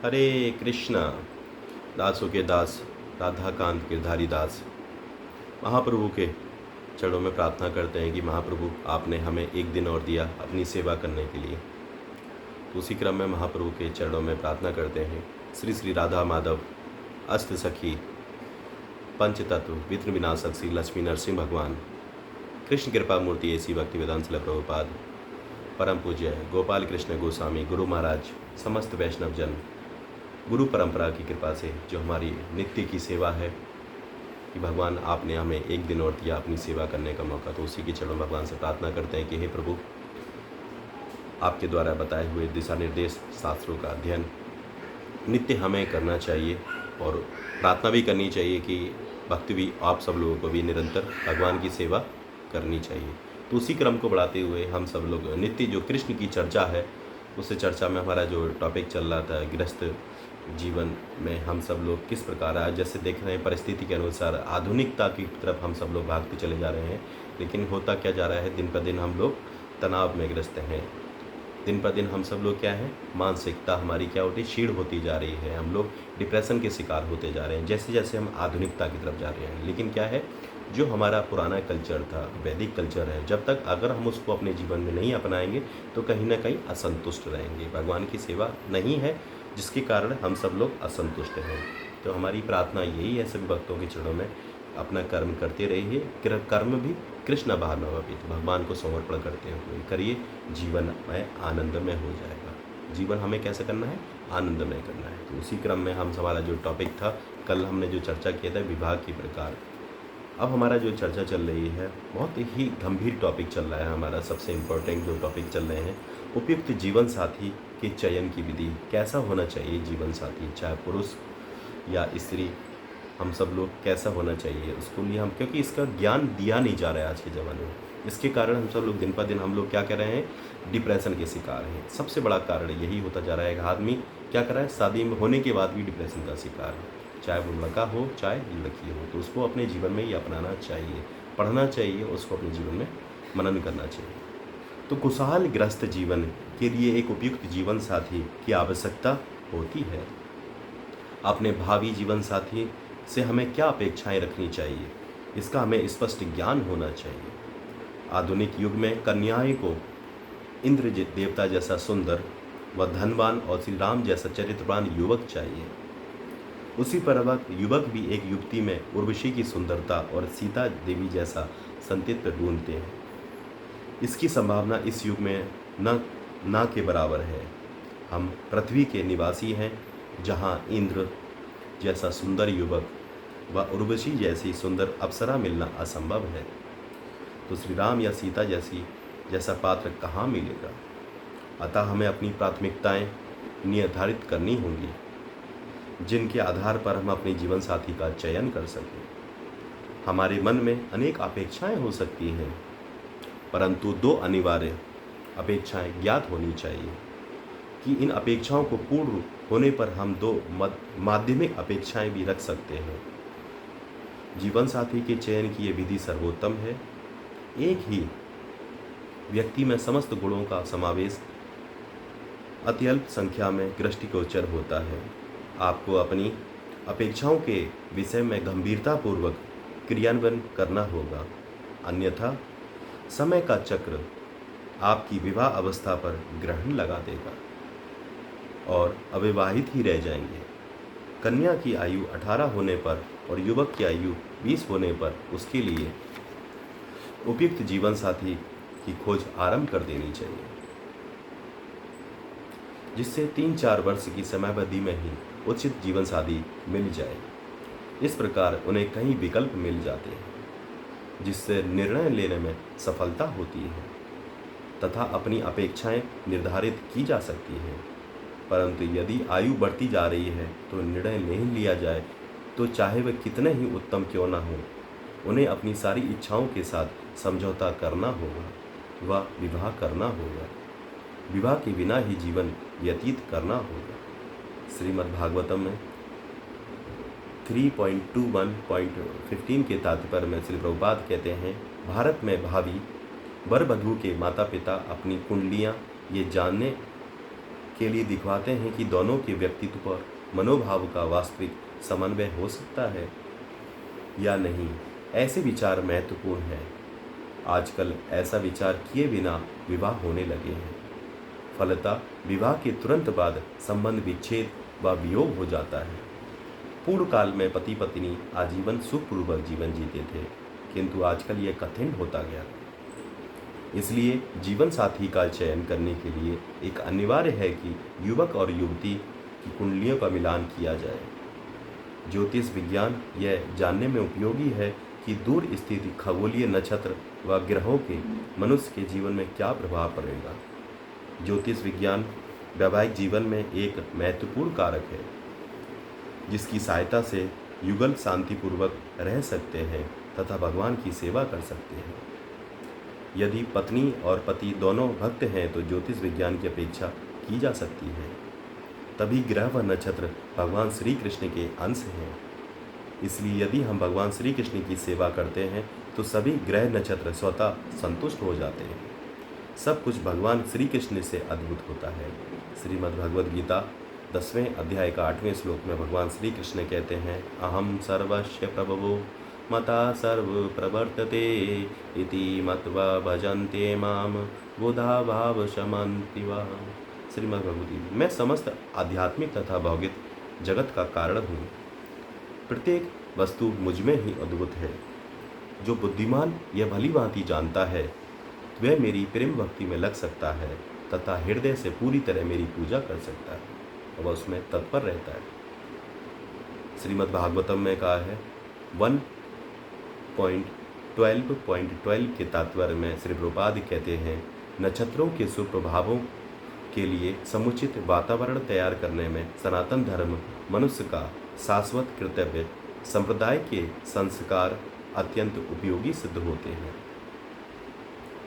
हरे कृष्णा। दासों के दास राधाकांत गिरधारी दास महाप्रभु के चरणों में प्रार्थना करते हैं कि महाप्रभु आपने हमें एक दिन और दिया अपनी सेवा करने के लिए। तो उसी क्रम में महाप्रभु के चरणों में प्रार्थना करते हैं। श्री श्री राधा माधव अष्ट सखी पंच तत्व विघ्न विनाशक श्री लक्ष्मी नरसिंह भगवान कृष्ण कृपा मूर्ति ऐसी भक्ति वेदांत शिला प्रभुपाद परम पूज्य गोपाल कृष्ण गोस्वामी गुरु महाराज समस्त वैष्णव जन गुरु परंपरा की कृपा से जो हमारी नित्य की सेवा है कि भगवान आपने हमें एक दिन और दिया अपनी सेवा करने का मौका, तो उसी के चरणों भगवान से प्रार्थना करते हैं कि हे प्रभु, आपके द्वारा बताए हुए दिशा निर्देश शास्त्रों का अध्ययन नित्य हमें करना चाहिए और प्रार्थना भी करनी चाहिए कि भक्ति भी आप सब लोगों को भी निरंतर भगवान की सेवा करनी चाहिए। तो उसी क्रम को बढ़ाते हुए हम सब लोग नित्य जो कृष्ण की चर्चा है उस चर्चा में हमारा जो टॉपिक चल रहा था गृहस्थ जीवन में हम सब लोग किस प्रकार आज जैसे देख रहे हैं परिस्थिति के अनुसार आधुनिकता की तरफ हम सब लोग भागते चले जा रहे हैं, लेकिन होता क्या जा रहा है, दिन पर दिन हम लोग तनाव में ग्रस्त हैं। दिन पर दिन हम सब लोग क्या है, मानसिकता हमारी क्या होती क्षीण होती जा रही है, हम लोग डिप्रेशन के शिकार होते जा रहे हैं जैसे जैसे हम आधुनिकता की तरफ जा रहे हैं। लेकिन क्या है, जो हमारा पुराना कल्चर था, वैदिक कल्चर है, जब तक अगर हम उसको अपने जीवन में नहीं अपनाएंगे तो कहीं ना कहीं असंतुष्ट रहेंगे। भगवान की सेवा नहीं है जिसके कारण हम सब लोग असंतुष्ट हैं। तो हमारी प्रार्थना यही है सभी भक्तों के चरणों में, अपना कर्म करते रहिए, कर्म भी कृष्ण भावनावित भगवान को समर्पण करते हुए करिए, जीवन में आनंदमय हो जाएगा। जीवन हमें कैसे करना है, आनंदमय करना है। तो उसी क्रम में हम हमारा जो टॉपिक था, कल हमने जो चर्चा किया था विवाह के प्रकार, अब हमारा जो चर्चा चल रही है बहुत ही गंभीर टॉपिक चल रहा है। हमारा सबसे इम्पोर्टेंट जो टॉपिक चल रहे हैं, उपयुक्त जीवन साथी के चयन की विधि। कैसा होना चाहिए जीवन साथी, चाहे पुरुष या स्त्री, हम सब लोग कैसा होना चाहिए उसको लिए हम, क्योंकि इसका ज्ञान दिया नहीं जा रहा है आज के ज़माने में। इसके कारण हम सब लोग दिन पर दिन हम लोग क्या कर रहे हैं, डिप्रेशन के शिकार हैं। सबसे बड़ा कारण यही होता जा रहा है कि आदमी क्या कर रहा है, शादी में होने के बाद भी डिप्रेशन का शिकार है, चाहे वो लड़का हो चाहे लड़की हो। तो उसको अपने जीवन में ये अपनाना चाहिए, पढ़ना चाहिए, उसको अपने जीवन में मनन करना चाहिए। तो खुशहाल गृहस्थ जीवन के लिए एक उपयुक्त जीवन साथी की आवश्यकता होती है। अपने भावी जीवन साथी से हमें क्या अपेक्षाएं रखनी चाहिए, इसका हमें स्पष्ट ज्ञान होना चाहिए। आधुनिक युग में कन्याएं को इंद्र देवता जैसा सुंदर व धनवान और श्री राम जैसा चरित्रवान युवक चाहिए। उसी पर्वत युवक भी एक युवती में उर्वशी की सुंदरता और सीता देवी जैसा संतित्व ढूंढते हैं। इसकी संभावना इस युग में न के बराबर है। हम पृथ्वी के निवासी हैं, जहां इंद्र जैसा सुंदर युवक व उर्वशी जैसी सुंदर अप्सरा मिलना असंभव है। तो श्री राम या सीता जैसा पात्र कहाँ मिलेगा। अतः हमें अपनी प्राथमिकताएं निर्धारित करनी होंगी, जिनके आधार पर हम अपने जीवन साथी का चयन कर सकें। हमारे मन में अनेक अपेक्षाएं हो सकती हैं, परंतु दो अनिवार्य अपेक्षाएं ज्ञात होनी चाहिए कि इन अपेक्षाओं को पूर्ण होने पर हम दो माध्यमिक अपेक्षाएं भी रख सकते हैं। जीवन साथी के चयन की यह विधि सर्वोत्तम है। एक ही व्यक्ति में समस्त गुणों का समावेश अत्यल्प संख्या में दृष्टिगोचर होता है। आपको अपनी अपेक्षाओं के विषय में गंभीरतापूर्वक क्रियान्वयन करना होगा, अन्यथा समय का चक्र आपकी विवाह अवस्था पर ग्रहण लगा देगा और अविवाहित ही रह जाएंगे। कन्या की आयु 18 होने पर और युवक की आयु 20 होने पर उसके लिए उपयुक्त जीवन साथी की खोज आरंभ कर देनी चाहिए, जिससे 3-4 वर्ष की समयावधि में ही उचित जीवन साथी मिल जाए। इस प्रकार उन्हें कई विकल्प मिल जाते हैं, जिससे निर्णय लेने में सफलता होती है तथा अपनी अपेक्षाएं निर्धारित की जा सकती हैं। परंतु यदि आयु बढ़ती जा रही है तो निर्णय नहीं लिया जाए तो चाहे वह कितने ही उत्तम क्यों ना हो, उन्हें अपनी सारी इच्छाओं के साथ समझौता करना होगा व विवाह करना होगा। विवाह के बिना ही जीवन व्यतीत करना होगा। श्रीमद् भागवतम में 3.21.15 के तात्पर्य में श्री प्रभुपाद कहते हैं, भारत में भावी वर वधू के माता पिता अपनी कुंडलियाँ ये जानने के लिए दिखवाते हैं कि दोनों के व्यक्तित्व और मनोभाव का वास्तविक समन्वय हो सकता है या नहीं। ऐसे विचार महत्वपूर्ण हैं। आजकल ऐसा विचार किए बिना विवाह होने लगे हैं। फलतः विवाह के तुरंत बाद संबंध विच्छेद व वियोग हो जाता है। पूर्व काल में पति पत्नी आजीवन सुखपूर्वक जीवन जीते थे, किंतु आजकल यह कठिन होता गया। इसलिए जीवन साथी का चयन करने के लिए एक अनिवार्य है कि युवक और युवती की कुंडलियों का मिलान किया जाए। ज्योतिष विज्ञान यह जानने में उपयोगी है कि दूर स्थित खगोलीय नक्षत्र व ग्रहों के मनुष्य के जीवन में क्या प्रभाव पड़ेगा। ज्योतिष विज्ञान वैवाहिक जीवन में एक महत्वपूर्ण कारक है, जिसकी सहायता से युगल शांतिपूर्वक रह सकते हैं तथा भगवान की सेवा कर सकते हैं। यदि पत्नी और पति दोनों भक्त हैं तो ज्योतिष विज्ञान की अपेक्षा की जा सकती है। तभी ग्रह व नक्षत्र भगवान श्री कृष्ण के अंश हैं। इसलिए यदि हम भगवान श्री कृष्ण की सेवा करते हैं तो सभी ग्रह नक्षत्र स्वतः संतुष्ट हो जाते हैं। सब कुछ भगवान श्री कृष्ण से अद्भुत होता है। श्रीमद् भगवद गीता 10वें अध्याय का 8वें श्लोक में भगवान श्री कृष्ण कहते हैं, अहम सर्वस्य प्रभवो मता सर्व प्रवर्तते इति मत्वा भजन्ते माम बुधा भाव शमन्ति वा। श्रीमद् भगवद गीता। मैं समस्त आध्यात्मिक तथा भौतिक जगत का कारण हूँ। प्रत्येक वस्तु मुझमें ही अद्भुत है। जो बुद्धिमान यह भली भांति जानता है वह मेरी प्रेम भक्ति में लग सकता है तथा हृदय से पूरी तरह मेरी पूजा कर सकता है और वह उसमें तत्पर रहता है। श्रीमद् भागवतम में कहा है 1.12.12 के तात्पर्य में श्री प्रभुपाद कहते हैं, नक्षत्रों के सुप्रभावों के लिए समुचित वातावरण तैयार करने में सनातन धर्म मनुष्य का शाश्वत कर्तव्य संप्रदाय के संस्कार अत्यंत उपयोगी सिद्ध होते हैं।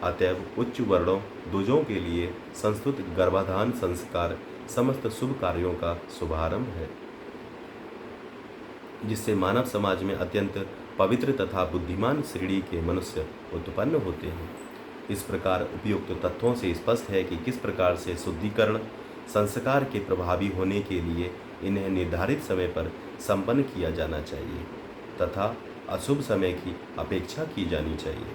अतएव उच्च वर्णों द्विजों के लिए संस्कृत गर्भाधान संस्कार समस्त शुभ कार्यों का शुभारंभ है, जिससे मानव समाज में अत्यंत पवित्र तथा बुद्धिमान श्रेणी के मनुष्य उत्पन्न होते हैं। इस प्रकार उपयुक्त तथ्यों से स्पष्ट है कि किस प्रकार से शुद्धिकरण संस्कार के प्रभावी होने के लिए इन्हें निर्धारित समय पर संपन्न किया जाना चाहिए तथा अशुभ समय की अपेक्षा की जानी चाहिए।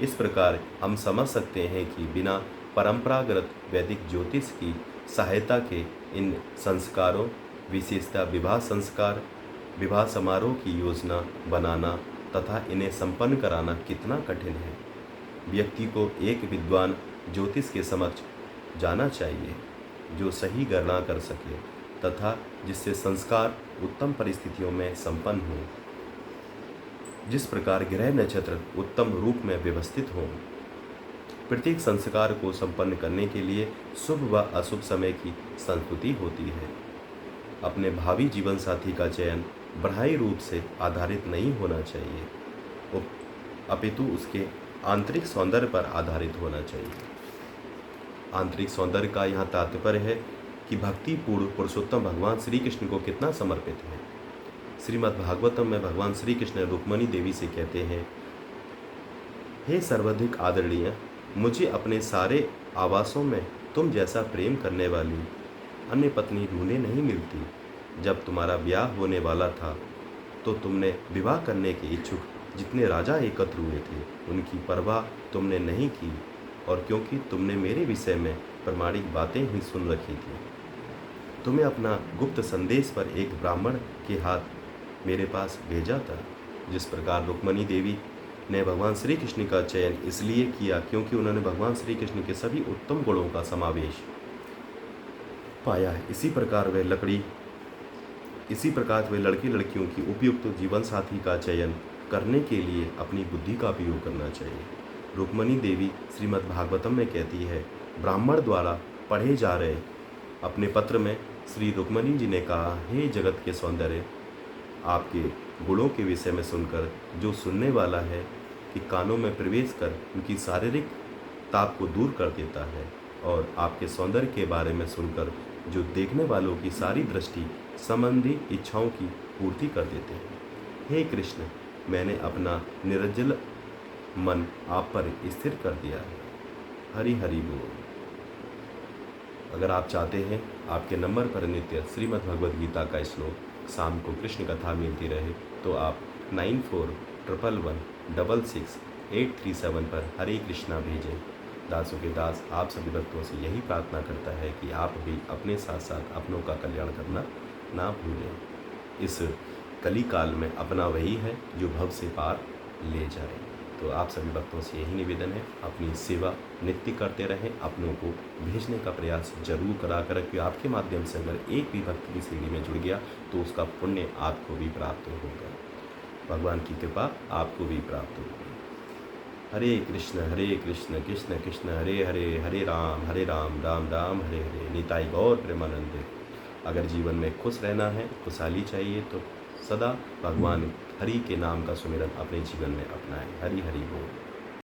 इस प्रकार हम समझ सकते हैं कि बिना परंपरागत वैदिक ज्योतिष की सहायता के इन संस्कारों, विशेषतः विवाह संस्कार, विवाह समारोह की योजना बनाना तथा इन्हें संपन्न कराना कितना कठिन है। व्यक्ति को एक विद्वान ज्योतिष के समक्ष जाना चाहिए जो सही गणना कर सके तथा जिससे संस्कार उत्तम परिस्थितियों में संपन्न हो। जिस प्रकार ग्रह नक्षत्र उत्तम रूप में व्यवस्थित हों। प्रत्येक संस्कार को संपन्न करने के लिए शुभ व अशुभ समय की संस्कृति होती है। अपने भावी जीवन साथी का चयन बाह्य रूप से आधारित नहीं होना चाहिए, अपितु उसके आंतरिक सौंदर्य पर आधारित होना चाहिए। आंतरिक सौंदर्य का यहाँ तात्पर्य है कि भक्ति पूर्ण पुरुषोत्तम भगवान श्री कृष्ण को कितना समर्पित है। श्रीमद् भागवतम में भगवान श्री कृष्ण रुक्मणी देवी से कहते हैं, हे सर्वाधिक आदरणीय, मुझे अपने सारे आवासों में तुम जैसा प्रेम करने वाली अन्य पत्नी ढूंढे नहीं मिलती। जब तुम्हारा ब्याह होने वाला था तो तुमने विवाह करने के इच्छुक जितने राजा एकत्र हुए थे उनकी परवाह तुमने नहीं की, और क्योंकि तुमने मेरे विषय में प्रमाणिक बातें ही सुन रखी थी, तुम्हें अपना गुप्त संदेश पर एक ब्राह्मण के हाथ मेरे पास भेजा था। जिस प्रकार रुक्मणी देवी ने भगवान श्री कृष्ण का चयन इसलिए किया क्योंकि उन्होंने भगवान श्री कृष्ण के सभी उत्तम गुणों का समावेश पाया है। इसी प्रकार वे लड़के लड़कियों की उपयुक्त जीवन साथी का चयन करने के लिए अपनी बुद्धि का उपयोग करना चाहिए। रुक्मणी देवी श्रीमद् भागवतम में कहती है, ब्राह्मण द्वारा पढ़े जा रहे अपने पत्र में श्री रुक्मणी जी ने कहा, हे जगत के सौंदर्य, आपके गुणों के विषय में सुनकर जो सुनने वाला है कि कानों में प्रवेश कर उनकी शारीरिक ताप को दूर कर देता है, और आपके सौंदर्य के बारे में सुनकर जो देखने वालों की सारी दृष्टि संबंधी इच्छाओं की पूर्ति कर देते हैं। हे कृष्ण, मैंने अपना निर्जल मन आप पर स्थिर कर दिया है। हरि हरि बोल। अगर आप चाहते हैं आपके नंबर पर नित्य श्रीमद् भगवद गीता का श्लोक शाम को कृष्ण कथा मिलती रहे तो आप 9411166837 पर हरे कृष्णा भेजें। दासों के दास आप सभी भक्तों से यही प्रार्थना करता है कि आप भी अपने साथ साथ अपनों का कल्याण करना ना भूलें। इस कली काल में अपना वही है जो भव से पार ले जाए। तो आप सभी भक्तों से यही निवेदन है, अपनी सेवा नित्य करते रहें, अपनों को भेजने का प्रयास जरूर करा करें कि आपके माध्यम से अगर एक भी भक्त की सीढ़ी में जुड़ गया तो उसका पुण्य आपको भी प्राप्त होगा, भगवान की कृपा आपको भी प्राप्त होगी। हरे कृष्ण कृष्ण कृष्ण हरे हरे, हरे राम राम राम हरे हरे। निताई गौर प्रेमानंदे। अगर जीवन में खुश रहना है, खुशहाली चाहिए तो सदा भगवान हरि के नाम का सुमिरन अपने जीवन में अपनाएं। हरि हरि बोल।